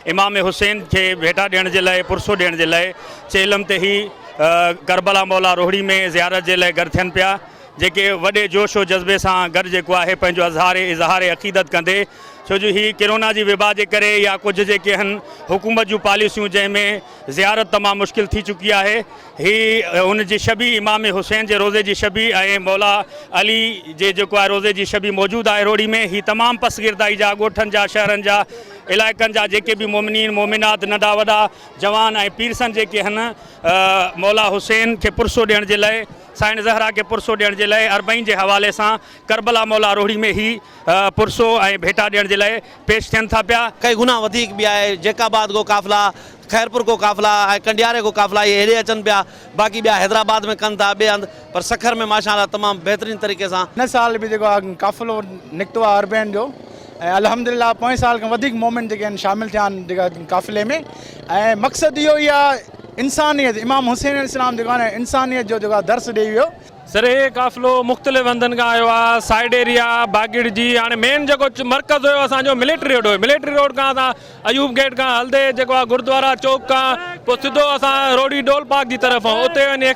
इमाम हुसैन के भेटा ॾियण जे लाइ पुरसो ॾियण जे लाइ चेलम ते ही करबला मौला रोहड़ी में ज़ियारत जे लाइ गॾु थियनि पिया, जेके वॾे जोश व जज़्बे सां गॾु जेको आहे पंहिंजो इज़हार अक़ीदत कंदे, छो जो ही कोरोना जी विबा जे करे या कुछ जेके आहिनि हुकूमत जूं पॉलिसियूं जंहिंमें ज़ियारत तमामु मुश्किल थी चुकी आहे, ही उन जी शबी इमाम हुसैन जे रोज़े जी शबी ऐं मौला अली जे जेको आहे रोज़े जी शबी मौजूदु आहे रोहड़ी में। ही तमामु पसगिरदाई जा ॻोठनि जा शहरनि जा इलाइक़नि जा जेके बि मोमिनीन मोमिनात नंढा वॾा जवान ऐं पीरसन जेके आहिनि मौला हुसैन खे पुरसो ॾियण जे लाइ, साईं ज़हरा के पुरसो ॾियण जे लाइ अरबईं जे हवाले सां करबला मौला रोहड़ी में ही पुरसो ऐं भेटा ॾियण जे लाइ पेश थियनि था पिया। कई गुना वधीक भी है, जैकाबाद को काफ़िला, खैरपुर को काफ़िला, कंडियारे को काफ़िला, ये हेॾे अचनि पिया, बाक़ी ॿिया हैदराबाद में कनि था, ॿिए हंधि, पर सखर में माशाअल्लाह तमामु बहितरीन तरीक़े सां हिन साल बि जेको आहे काफ़िलो निकितो आहे अरबैन जो, ऐं अल्हम्दुलिल्लाह पोएं साल खां वधीक मोमेंट जेके आहिनि शामिलु थिया आहिनि जेका काफ़िले में, ऐं मक़सदु इहो ई आहे इंसानियत, इमाम हुसैन इस्लाम जेको आहे न इंसानियत जो जेको आहे दर्स ॾेई वियो। सर ये काफ़िलो मुख़्तलिफ़ हंधनि खां आयो आहे, साइड एरिया बागिड़ जी, हाणे मेन जेको मर्कज़ हुयो असांजो मिलिट्री रोड हुयो, मिलिट्री रोड खां असां अयूब गेट खां हलंदे जेको आहे गुरुद्वारा चौक खां पोइ सिधो असां रोडी डोल पार्क जी तरफ़ उते वञी